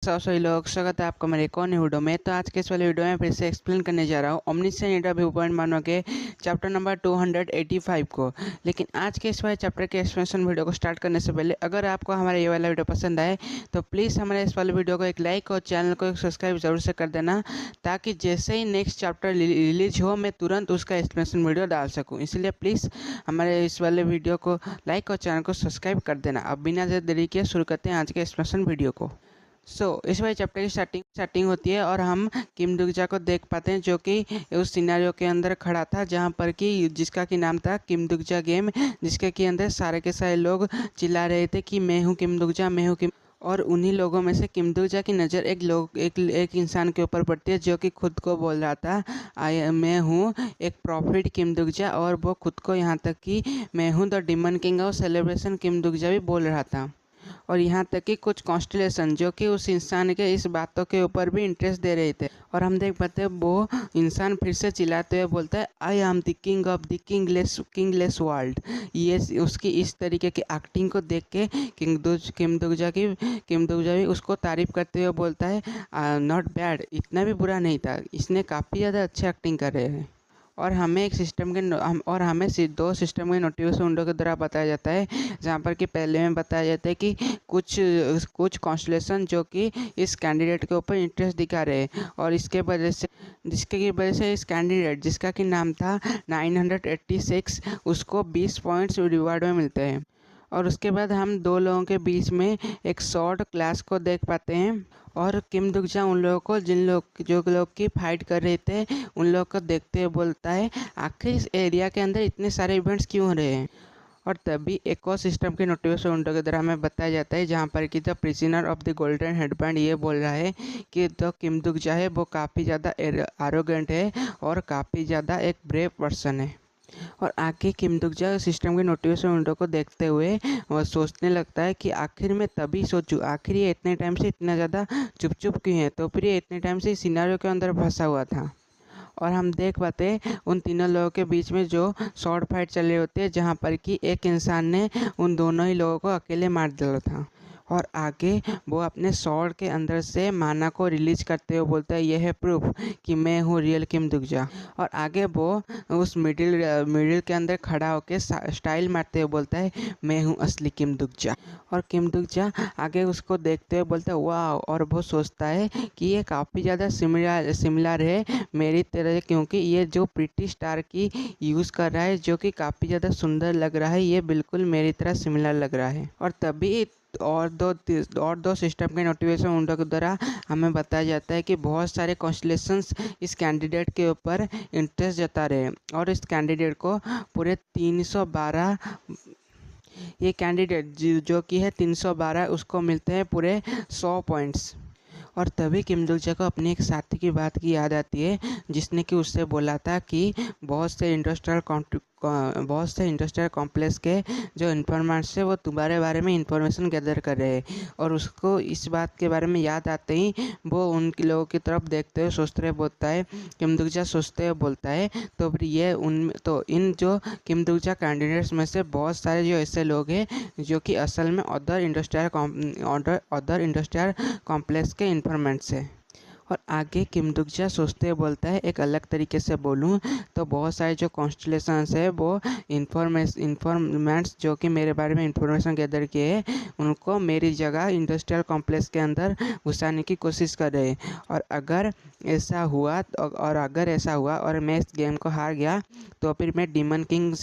सभी लोग स्वागत है आपका मेरे एक और नई वीडियो में। तो आज के इस वाले वीडियो में फिर से एक्सप्लेन करने जा रहा हूँ ओमनिसेंट इंडिया व्यू पॉइंट मानो के चैप्टर नंबर 285 को। लेकिन आज के इस वाले चैप्टर के एक्सप्लेनेशन वीडियो को स्टार्ट करने से पहले अगर आपको हमारा ये वाला वीडियो पसंद आए तो प्लीज़ हमारे इस वाले वीडियो को एक लाइक और चैनल को एक सब्सक्राइब जरूर से कर देना, ताकि जैसे ही नेक्स्ट चैप्टर रिलीज हो मैं तुरंत उसका एक्सप्लेनेशन वीडियो डाल सकूँ। इसलिए प्लीज़ हमारे इस वाले वीडियो को लाइक और चैनल को सब्सक्राइब कर देना। अब बिना देरी के शुरू करते हैं आज के एक्सप्लेनेशन वीडियो को। इस वाले चैप्टर की स्टार्टिंग होती है और हम किम दुगजा को देख पाते हैं, जो कि उस सिनेरियो के अंदर खड़ा था जहां पर कि जिसका कि नाम था किम दुगजा गेम, जिसके के अंदर सारे के सारे लोग चिल्ला रहे थे कि मैं हूं किम दुगजा, मैं हूं किम। और उन्हीं लोगों में से किम दुगजा की नज़र एक इंसान के ऊपर पड़ती है, जो कि खुद को बोल रहा था मैं हूँ एक प्रॉफिट किम दुगजा, और वो खुद को यहाँ तक कि मैं हूँ the demon king of celebration Kim Dokja भी बोल रहा था। और यहाँ तक कि कुछ कॉन्स्टलेशन जो कि उस इंसान के इस बातों के ऊपर भी इंटरेस्ट दे रहे थे। और हम देख पाते हैं वो इंसान फिर से चिल्लाते हुए बोलता है I am the king of the kingless world. ये उसकी इस तरीके की एक्टिंग को देख के किम दुगजा भी उसको तारीफ करते हुए बोलता है नॉट बैड, इतना भी बुरा नहीं था, इसने काफ़ी ज़्यादा अच्छी एक्टिंग कर रहे हैं। और हमें एक सिस्टम के और हमें दो सिस्टम के नोटिफिकेशन विंडो के द्वारा बताया जाता है, जहाँ पर कि पहले में बताया जाता है कि कुछ कुछ कॉन्स्टलेशन जो कि इस कैंडिडेट के ऊपर इंटरेस्ट दिखा रहे हैं, और इसके वजह से इस कैंडिडेट जिसका कि नाम था 986, उसको 20 पॉइंट्स रिवार्ड में मिलते हैं। और उसके बाद हम दो लोगों के बीच में एक शॉर्ट क्लास को देख पाते हैं, और किम दुगजा उन लोगों को जो लोग की फाइट कर रहे थे उन लोगों को देखते हुए बोलता है आखिर इस एरिया के अंदर इतने सारे इवेंट्स क्यों हो रहे हैं। और तभी एक और सिस्टम के नोटिफिकेशन विंडो के द्वारा हमें बताया जाता है, जहाँ पर कि the prisoner of the golden headband ये बोल रहा है कि द किम दुगजा है वो काफ़ी ज़्यादा एरोगेंट है और काफ़ी ज़्यादा एक ब्रेव पर्सन है। और आगे किम दुगजा सिस्टम के नोटिफिकेशन विंडो को देखते हुए वो सोचने लगता है कि आखिर मैं तभी सोचूं आखिर ये इतने टाइम से इतना ज़्यादा चुप चुप क्यों है, तो फिर ये इतने टाइम से सिनेरियो के अंदर फंसा हुआ था। और हम देख पाते उन तीनों लोगों के बीच में जो शॉर्ट फाइट चल रही होती है, जहाँ पर कि एक इंसान ने उन दोनों ही लोगों को अकेले मार दिया था। और आगे वो अपने स्वॉर्ड के अंदर से माना को रिलीज करते हुए बोलता है यह है प्रूफ कि मैं हूँ रियल किम दुगजा। और आगे वो उस मिडिल के अंदर खड़ा होकर स्टाइल मारते हुए बोलता है मैं हूँ असली किम दुगजा। और किम दुगजा आगे उसको देखते हुए बोलता है वाह, और वो सोचता है कि ये काफ़ी ज़्यादा सिमिलर है मेरी तरह, क्योंकि ये जो प्रीटी स्टार की यूज़ कर रहा है जो कि काफ़ी ज़्यादा सुंदर लग रहा है, ये बिल्कुल मेरी तरह सिमिलर लग रहा है। और तभी और दो सिस्टम के नोटिफिकेशन विंडो के द्वारा हमें बताया जाता है कि बहुत सारे कॉन्स्टलेशंस इस कैंडिडेट के ऊपर इंटरेस्ट जता रहे हैं, और इस कैंडिडेट को पूरे 312 ये कैंडिडेट जो कि है 312 उसको मिलते हैं पूरे 100 पॉइंट्स। और तभी किम दुगजा को अपने एक साथी की बात की याद आती है, जिसने कि उससे बोला था कि बहुत से इंडस्ट्रियल कॉम्प्लेक्स के जो इन्फॉर्मर्स है वो तुम्हारे बारे में इंफॉर्मेशन गैदर कर रहे हैं। और उसको इस बात के बारे में याद आते ही वो उन लोगों की तरफ देखते हुए सोचते हुए बोलता है किम दुगजा सोचते हुए बोलता है तो फिर इन जो किम दुगजा कैंडिडेट्स में से बहुत सारे जो ऐसे लोग हैं जो कि असल में अदर इंडस्ट्रियल कॉम्प्लेक्स के इन्फॉर्मेंट्स है। और आगे किम दुगजा सोचते हुए बोलता है एक अलग तरीके से बोलूँ तो बहुत सारे जो कॉन्स्टलेशंस है वो इन्फॉर्मेंट्स जो कि मेरे बारे में इंफॉर्मेशन गैदर किए हैं उनको मेरी जगह इंडस्ट्रियल कॉम्प्लेक्स के अंदर घुसाने की कोशिश कर रहे हैं। और अगर ऐसा हुआ और मैं इस गेम को हार गया तो फिर मैं डिमन किंग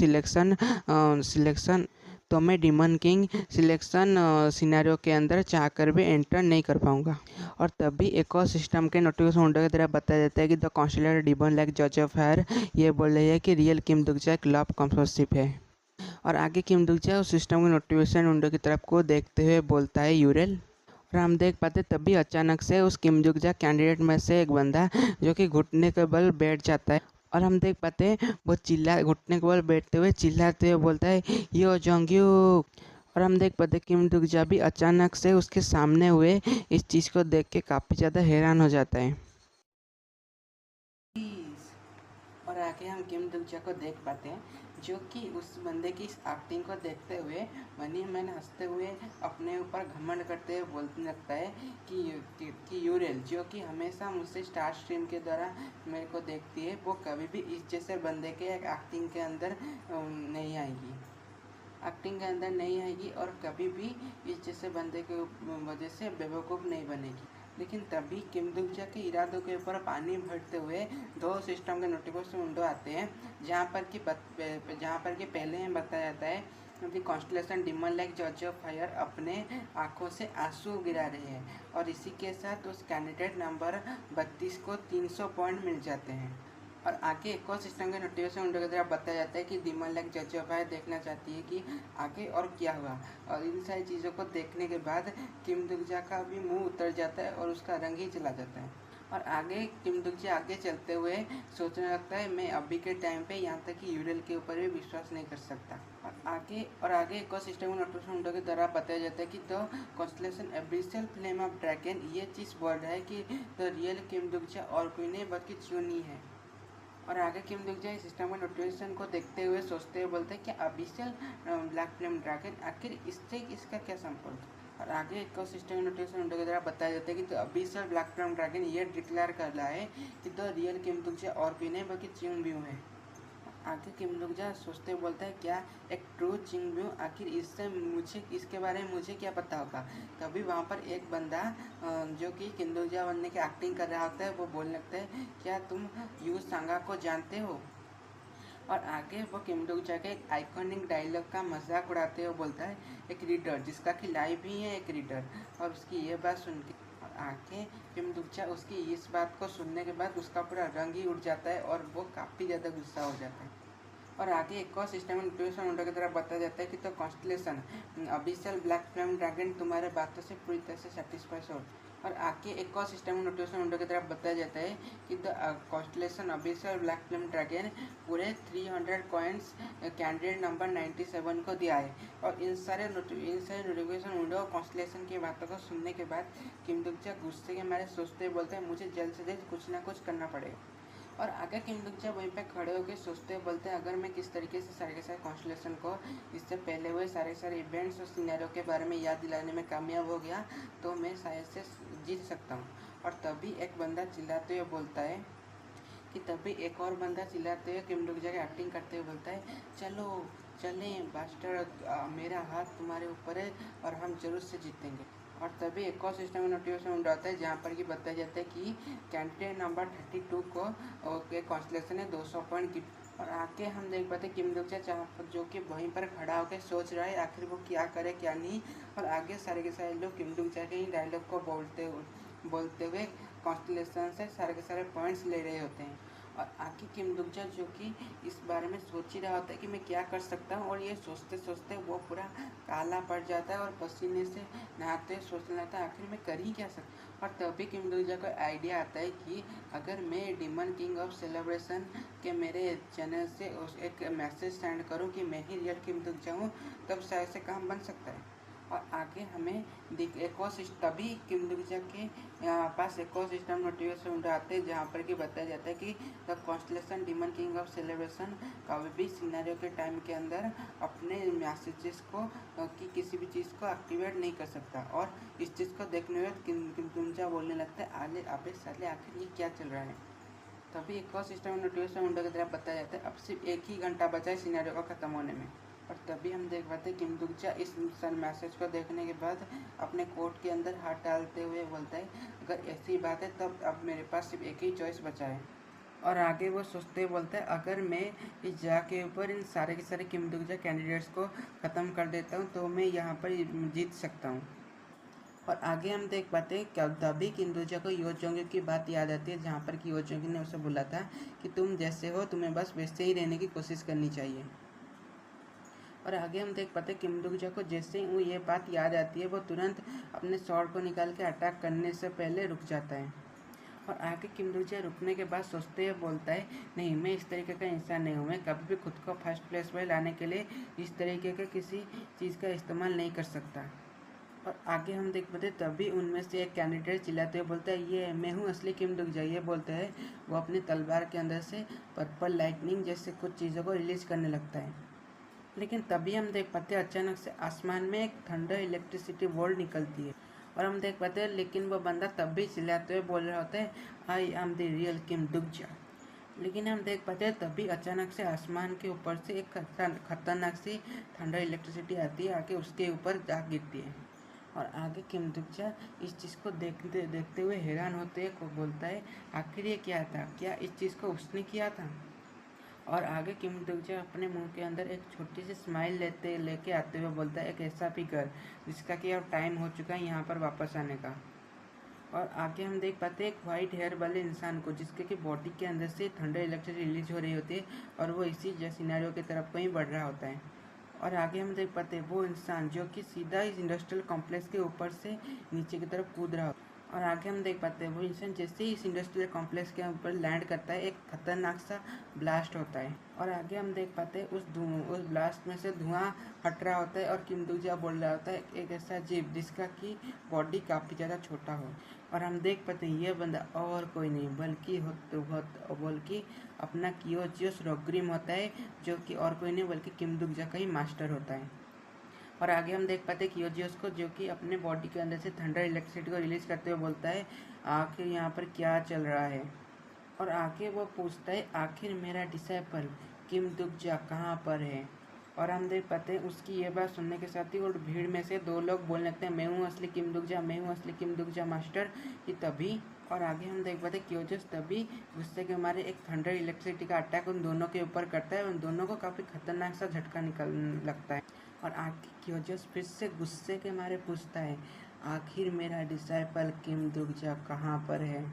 सिलेक्शन सिनेरियो के अंदर चाहकर भी एंटर नहीं कर पाऊंगा। और तभी एक और सिस्टम के नोटिफिकेशन विंडो की तरह बताया जाता है कि द कॉन्स्टलेटर डिबन लाइक जज ऑफ फायर ये बोल रही है कि रियल किम दुगजा एक लव कॉम्प्रोसिप है। और आगे किम दुगजा उस सिस्टम के नोटिफिकेशन विंडो की तरफ को देखते हुए बोलता है यूरेल। और हम देख पाते तभी अचानक से उस किम दुगजा कैंडिडेट में से एक बंदा जो कि घुटने के बल बैठ जाता है, और हम देख पाते हैं वो घुटने के बल बैठते हुए चिल्लाते हुए बोलता है यो जोंग्यू। और हम देख पाते किम दुगजा भी अचानक से उसके सामने हुए इस चीज़ को देख के काफ़ी ज़्यादा हैरान हो जाता है। और आगे हम किम दुगजा को देख पाते हैं जो कि उस बंदे की इस एक्टिंग को देखते हुए मनी मैन हंसते हुए अपने ऊपर घमंड करते हुए बोलने लगता है कि यूरेल, जो कि हमेशा मुझसे स्टार स्ट्रीम के द्वारा मेरे को देखती है, वो कभी भी इस जैसे बंदे के एक एक्टिंग के अंदर नहीं आएगी, एक्टिंग के अंदर नहीं आएगी और कभी भी इस जैसे बंदे के वजह से बेवकूफ़ नहीं बनेगी। लेकिन तभी किम दुक्जा के इरादों के ऊपर पानी भरते हुए दो सिस्टम के नोटिफिकेशन विंडो आते हैं, जहाँ पर कि पहले में बताया जाता है कि कॉन्स्टलेशन डिमन लाइक जज ऑफ फायर अपने आंखों से आंसू गिरा रहे हैं और इसी के साथ उस कैंडिडेट नंबर 32 को 300 पॉइंट मिल जाते हैं। और आगे एक और सिस्टम के नोटिफिकेशन विंडो की तरफ बताया जाता है कि डिमन लाइक जज ऑफ फायर देखना चाहती है कि आगे और क्या हुआ, और इन सारी चीज़ों को देखने के बाद किम दुक्जा का भी मुंह उतर जाता है और उसका रंग ही चला जाता है। और आगे किम दुक्जा आगे चलते हुए सोचने लगता है, मैं अभी के टाइम पे यहाँ तक कि यूरियल के ऊपर भी विश्वास नहीं कर सकता। और आगे एक और सिस्टम के नोटिफिकेशन विंडो के द्वारा बताया जाता है कि the constellation abyssal flame of dragon ये चीज़ बोल रहा है कि द रियल किम दुक्जा और कोई नहीं बल्कि चुनी है। और आगे किम दुक्जा इस सिस्टम के नोटिफिकेशन को देखते हुए सोचते हुए बोलते हैं कि अबिसल ब्लैक फ्लेम ड्रैगन आखिर इससे इसका क्या संपर्क। और आगे एक और सिस्टम के नोटिफिकेशन विंडो के द्वारा बताया जाता है कि तो अबिसल ब्लैक फ्लेम ड्रैगन ये डिक्लेयर कर रहा है कि द रियल किम दुक्जा और भी नहीं बल्कि चिंग ब्यू है। आगे किम दुक्जा सोचते हुए बोलता है, क्या एक ट्रू चिंग ब्यू, आखिर इसके बारे में मुझे क्या पता होगा। तभी वहाँ पर एक बंदा जो कि किम दुक्जा बनने की एक्टिंग कर रहा होता है, वो बोलने लगता है, क्या तुम यू सांगा को जानते हो। और आगे वो किम दुक्जा के एक आइकॉनिक डायलॉग का मजाक उड़ाते हुए बोलता है, एक रीडर जिसका कि लाइव ही है एक रीडर। और उसकी ये बात सुन के और आगे किम दुक्जा उसकी इस बात को सुनने के बाद उसका पूरा रंग ही उड़ जाता है और वो काफ़ी ज़्यादा गुस्सा हो जाता है। और आगे एक और सिस्टम नोटिफिकेशन विंडो की तरफ बताया जाता है कि तो constellation abyssal black flame dragon तुम्हारे बातों से पूरी तरह से सेटिस्फाई हो। और आगे एक और सिस्टम नोटिफिकेशन विंडो की तरफ बताया जाता है कि the constellation abyssal black flame dragon पूरे 300 कॉइन्स कैंडिडेट नंबर 97 को दिया है। और इन सारे नोटिफिकेशन विंडो कॉन्स्टलेशन की बातों को सुनने के बाद किम दुक्जा गुस्से के मारे सोचते बोलते हैं, मुझे जल्द से जल्द कुछ ना कुछ करना पड़ेगा। और आगे किम दुक्जा वहीं पे खड़े होकर सोचते हुए बोलते हैं, अगर मैं किस तरीके से सारे के सारे कॉन्स्टलेशन को इससे पहले हुए सारे इवेंट्स और सिनेरियो के बारे में याद दिलाने में कामयाब हो गया तो मैं शायद से जीत सकता हूँ। और तभी एक बंदा चिल्लाते हुए बोलता है कि तभी एक और बंदा चिल्लाते हुए किम दुक्जा की एक्टिंग करते हुए बोलता है, चलो चलें बास्टर, मेरा हाथ तुम्हारे ऊपर है और हम जरूर से जीतेंगे। और तभी एक और सिस्टम में नोटिफिकेशन विंडो आता है जहाँ पर कि बताया जाता है कि कैंडिडेट नंबर 32 को के कॉन्स्टलेशन है 200 पॉइंट की। और आगे हम देख पाते किम दुक्जा जो कि वहीं पर खड़ा होकर सोच रहा है आखिर वो क्या करे क्या नहीं। और आगे सारे के सारे लोग किम दुक्जा के ही डायलॉग को बोलते हुए कॉन्स्टलेशन से सारे के सारे पॉइंट्स ले रहे होते हैं। और आगे किम दुक्जा जो कि इस बारे में सोच ही रहा होता है कि मैं क्या कर सकता हूँ, और ये सोचते सोचते वो पूरा काला पड़ जाता है और पसीने से नहाते सोचने लगता है आखिर मैं कर ही क्या सकता। और तभी किम दुक्जा को आइडिया आता है कि अगर मैं डिमन किंग ऑफ सेलिब्रेशन के मेरे चैनल से एक मैसेज सेंड करूँ कि मैं ही रियल किम दुक्जा हूँ, तब शायद से काम बन सकता है। और आगे हमें एक और तभी किम दुक्जा के पास एक और सिस्टम नोटिफिकेशन विंडो आते हैं जहाँ पर कि बताया जाता है कि the constellation demon king of celebration कभी भी सिनेरियो के टाइम के अंदर अपने मैसेजेस को कि किसी भी चीज़ को एक्टिवेट नहीं कर सकता। और इस चीज़ को देखने में किम दुक्जा बोलने लगता है, आले अबे साले आखिर ये क्या चल रहा है। तभी एक और सिस्टम नोटिफिकेशन विंडो की तरफ बताया जाता है अब सिर्फ एक ही घंटा बचा है सिनेरियो का ख़त्म होने में। और तभी हम देख पाते हैं किम दुक्जा इस मैसेज को देखने के बाद अपने कोट के अंदर हाथ डालते हुए बोलता है, अगर ऐसी बात है तब अब मेरे पास सिर्फ एक ही चॉइस बचा है। और आगे वो सोचते हुए बोलता है, अगर मैं इस जगह के ऊपर इन सारे के सारे किम दुक्जा कैंडिडेट्स को ख़त्म कर देता हूँ तो मैं यहाँ पर जीत सकता हूँ। और आगे हम देख पाते हैं तभी किम दुक्जा को यो जोंग की बात याद आती है जहाँ पर कि यो जोंग ने उसे बोला था कि तुम जैसे हो तुम्हें बस वैसे ही रहने की कोशिश करनी चाहिए। और आगे हम देख पाते हैं किम दुक्जा को जैसे ही ये बात याद आती है वो तुरंत अपने शॉर्ट को निकाल के अटैक करने से पहले रुक जाता है। और आगे किम दुक्जा रुकने के बाद सोचते हुए बोलता है, नहीं मैं इस तरीके का इंसान नहीं हूँ, मैं कभी भी खुद को फर्स्ट प्लेस पर लाने के लिए इस तरीके के किसी चीज़ का इस्तेमाल नहीं कर सकता। और आगे हम देख पाते तभी उनमें से एक कैंडिडेट चिल्लाते हुए बोलता है, ये मैं हूँ असली किम दुक जा। ये बोलते हैं वो अपनी तलवार के अंदर से पर्पल लाइटनिंग जैसे कुछ चीज़ों को रिलीज करने लगता है। लेकिन तभी हम देख पाते हैं अचानक से आसमान में एक थंडर इलेक्ट्रिसिटी बोल्ट निकलती है और हम देख पाते हैं लेकिन वो बंदा तब भी चिल्लाते हुए बोल रहा होता है, आई एम द रियल किम दुक जा। लेकिन हम देख पाते हैं तभी अचानक से आसमान के ऊपर से एक खतरनाक सी थंडर इलेक्ट्रिसिटी आती है, आके उसके ऊपर जा गिरती है। और आगे किम दुकजा इस चीज़ को देखते देखते हुए हैरान होते हैं, को बोलता है आखिर ये क्या था, क्या इस चीज़ को उसने किया था। और आगे किम दुकजा अपने मुंह के अंदर एक छोटी सी स्माइल लेके आते हुए बोलता है, एक ऐसा भी कर जिसका कि अब टाइम हो चुका है यहाँ पर वापस आने का। और आगे हम देख पाते हैं एक वाइट हेयर वाले इंसान को जिसके कि बॉडी के अंदर से ठंडा इलेक्ट्रिसिटी रिलीज हो रही होती है और वो इसी सिनेरियो की तरफ को ही बढ़ रहा होता है। और आगे हम देख पाते हैं वो इंसान जो कि सीधा इस इंडस्ट्रियल कॉम्प्लेक्स के ऊपर से नीचे की तरफ कूद रहा होता है। और आगे हम देख पाते हैं वो इंसान जैसे ही इस इंडस्ट्रियल कॉम्प्लेक्स के ऊपर लैंड करता है एक खतरनाक सा ब्लास्ट होता है। और आगे हम देख पाते हैं उस ब्लास्ट में से धुआं हट रहा होता है और किम दुकजा बोल रहा होता है, एक ऐसा जीव जिसका कि बॉडी काफ़ी ज़्यादा छोटा हो। और हम देख पाते हैं ये बंदा और कोई नहीं बल्कि अपना कियोजियोस रोग्रिम होता है, जो कि और कोई नहीं बल्कि किम दुकजा का ही मास्टर होता है। और आगे हम देख पाते हैं कियोजियोस को जो कि अपने बॉडी के अंदर से थंडर इलेक्ट्रिसिटी को रिलीज करते हुए बोलता है, आखिर यहाँ पर क्या चल रहा है। और आगे वो पूछता है, आखिर मेरा डिसाइपल किम दुकजा कहाँ पर है। और हम देख पाते हैं उसकी ये बात सुनने के साथ ही और भीड़ में से दो लोग बोलने लगते हैं, मैं हूँ असली किम दुकजा, मैं हूँ असली किम दुकजा मास्टर। कि तभी और आगे हम देख पाते हैं कियोजियोस तभी गुस्से के मारे एक थंडर इलेक्ट्रिसिटी का अटैक उन दोनों के ऊपर करता है। उन दोनों को काफ़ी खतरनाक सा झटका निकलने लगता है। और आगे कियोजियोस फिर से गुस्से के मारे पूछता है, आखिर मेरा डिसाइपल किम दुकजा कहाँ पर है।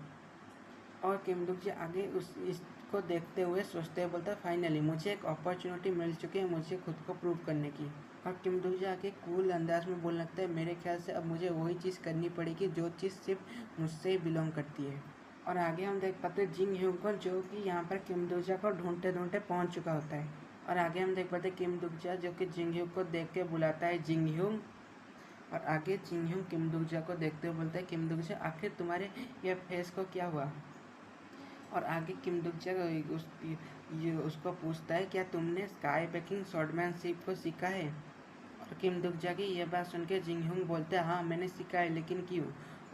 और किम दुकजा आगे इसको देखते हुए सोचते हुए बोलता है, फाइनली मुझे एक अपॉर्चुनिटी मिल चुकी है मुझे खुद को प्रूव करने की। और किम दुकजा आगे कूल अंदाज में बोलने लगता है, मेरे ख्याल से अब मुझे वही चीज़ करनी पड़ेगी जो चीज़ सिर्फ मुझसे ही बिलोंग करती है। और आगे हम देख पाते हैं जिंग ह्यूंग को जो कि यहाँ पर किम दुकजा को ढूंढते ढूंढते पहुँच चुका होता है। और आगे हम देख पाते हैं किम दुकजा जो कि जिंग ह्यूंग को देख के बुलाता है, जिंग ह्यूंग। और आगे जिंग ह्यूंग किम दुकजा को देखते हुए बोलता है, किम दुकजा आखिर तुम्हारे ये फेस को क्या हुआ। और आगे किम दुकजा उसको पूछता है, क्या तुमने स्काई ब्रेकिंग स्वॉर्डमैनशिप को सीखा है। और किम दुकजा की यह बात सुन के जिंग ह्यूंग बोलते हैं, हाँ मैंने सीखा है, लेकिन क्यों।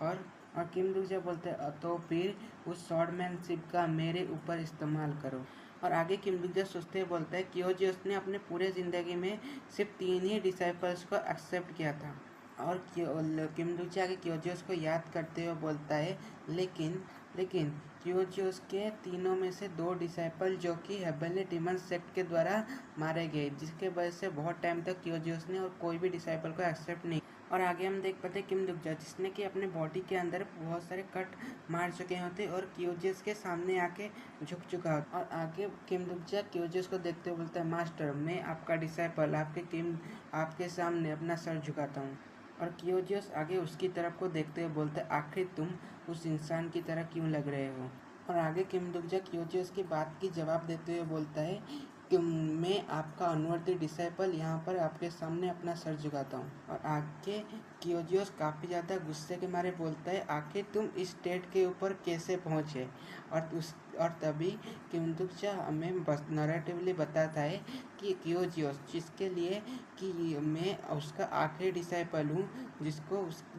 और किम दुकजा बोलते हैं, तो फिर उस स्वॉर्डमैनशिप का मेरे ऊपर इस्तेमाल करो। और आगे किम दुकजा सोचते हुए बोलता है, कियोजियोस ने अपने पूरे ज़िंदगी में सिर्फ 3 ही डिसाइपल्स को एक्सेप्ट किया था। और किम दुकजा के कियोजियोस को याद करते हुए बोलता है, लेकिन कियोजियोस के तीनों में से 2 डिसाइपल जो कि हेबनली डिमन सेक्ट के द्वारा मारे गए, जिसके वजह से बहुत टाइम तक कियोजियोस ने और कोई भी डिसाइपल को एक्सेप्ट नहीं। और आगे हम देख पाते हैं किम दुकजा जिसने कि अपने बॉडी के अंदर बहुत सारे कट मार चुके होते और कियोजियोस के सामने आके झुक चुका होता। और आगे किम दुकजा कियोजियोस को देखते हुए बोलता है, मास्टर मैं आपका डिसाइपल आपके सामने अपना सर झुकाता हूँ। और कियोजियोस आगे उसकी तरफ को देखते हुए बोलते हैं, आखिर तुम उस इंसान की तरह क्यों लग रहे हो। और आगे किम दुकजा कियोजियोस की बात की जवाब देते हुए बोलता है कि मैं आपका अनवर्दी डिसाइपल यहाँ पर आपके सामने अपना सर झुकाता हूँ। और आगे कियोजियोस काफ़ी ज़्यादा गुस्से के मारे बोलता है, आखिर तुम इस स्टेट के ऊपर कैसे पहुँचे। और तभी किम दुकजा हमें बस नरेटिवली बताता है कि कियोजियोस जिसके लिए कि मैं उसका आखिरी डिसाइपल हूँ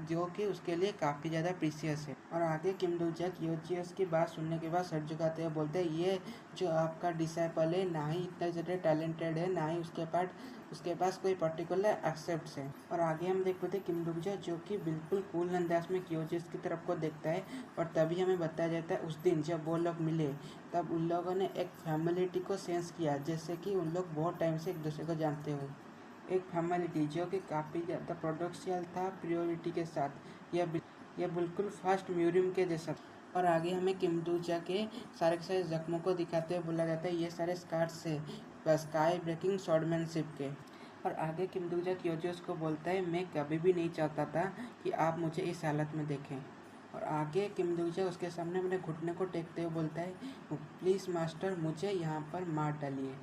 जो कि उसके लिए काफ़ी ज़्यादा प्रीसियस है। और आगे किम दुकजा कियोजियोस की बात सुनने के बाद सर झुकाते हुए बोलते हैं, ये जो आपका डिसाइपल है ना ही इतना ज़्यादा टैलेंटेड है, ना ही उसके पास कोई पर्टिकुलर एक्सेप्ट्स है। और आगे हम देख पाते हैं किम दुकजा जो कि बिल्कुल कूल अंदाज में कियोजियोस की तरफ को देखता है। और तभी हमें बताया जाता है उस दिन जब वो लोग मिले तब उन लोगों ने एक फैमिलिटी को सेंस किया, जैसे कि उन लोग बहुत टाइम से एक दूसरे को जानते हो। एक फैमिलिटी जो कि काफ़ी ज़्यादा प्रोडक्शियल था प्रियोरिटी के साथ, यह बिल्कुल फास्ट म्यूरियम के जैसा। और आगे हमें किम दुकजा के सारे जख्मों को दिखाते हुए बोला जाता है, ये सारे स्कार्स है स्काई ब्रेकिंग स्वॉर्डमैनशिप के। और आगे किम दुकजा कियोजियोस को बोलता है, मैं कभी भी नहीं चाहता था कि आप मुझे इस हालत में देखें। और आगे किम दुकजा उसके सामने अपने घुटने को टेकते हुए बोलता है, प्लीज़ मास्टर मुझे यहाँ पर मार डालिए।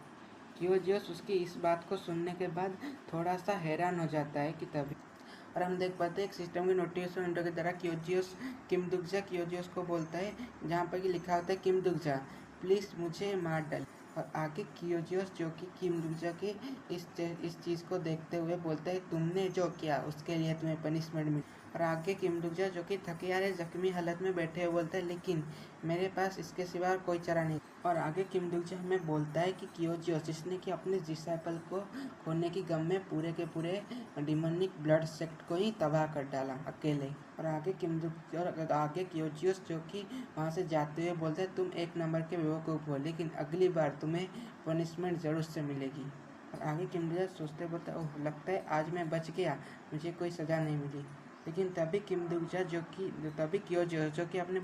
कियोजियोस उसकी इस बात को सुनने के बाद थोड़ा सा हैरान हो जाता है कि तभी और हम देख पाते हैं एक सिस्टम के नोटिफिकेशन विंडो के द्वारा क्योजियोस क्योजियोस को बोलता है, जहाँ पर कि लिखा होता है किम दुगजा प्लीज़ मुझे मार डाल। और आगे क्योजियोस जो कि किम दुगजा के इस चीज़ को देखते हुए बोलता है तुमने जो किया उसके लिए तुम्हें पनिशमेंट मिली। और आगे किम दुगजा जो कि थके हारे जख्मी हालत में बैठे हुए बोलता है लेकिन मेरे पास इसके सिवा कोई चारा नहीं। और आगे किम दुगजा हमें बोलता है कि क्योजियोस जिसने कि अपने डिसाइपल को खोने की गम में पूरे के पूरे डिमोनिक ब्लड सेक्ट को ही तबाह कर डाला अकेले। और आगे क्योजियोस जो कि वहाँ से जाते हुए बोलते हैं तुम एक नंबर के बेवकूफ़ हो, लेकिन अगली बार तुम्हें पनिशमेंट ज़रूर से मिलेगी। और आगे किम दुगजा सोचते बोलते ओह लगता है आज मैं बच गया, मुझे कोई सज़ा नहीं मिली। लेकिन तभी क्योजियोस जो कि अपने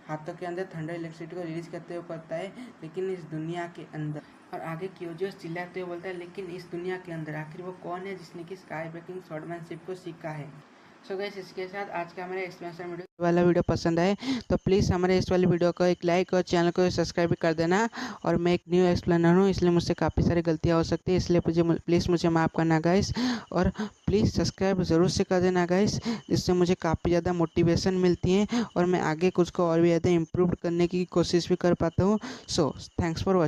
हाथों के अंदर थंडर इलेक्ट्रिसिटी को रिलीज करते हुए कहता है लेकिन इस दुनिया के अंदर। और आगे क्योजियोस चिल्लाते हुए बोलता है लेकिन इस दुनिया के अंदर आखिर वो कौन है जिसने कि स्काई ब्रेकिंग स्वॉर्डमैनशिप को सीखा है। सो गाइस इसके साथ आज का हमारा एक्सप्लेनेशन वीडियो पसंद आए तो प्लीज़ हमारे इस वाले वीडियो को एक लाइक और चैनल को सब्सक्राइब कर देना। और मैं एक न्यू एक्सप्लेनर हूँ इसलिए मुझसे काफ़ी सारी गलतियाँ हो सकती है, इसलिए प्लीज़ मुझे माफ़ करना गाइस। और प्लीज़ सब्सक्राइब ज़रूर से कर देना गाइस, इससे मुझे काफ़ी ज़्यादा मोटिवेशन मिलती है और मैं आगे कुछ को और भी ज़्यादा इम्प्रूव करने की कोशिश भी कर पाता हूँ। So thanks for watching.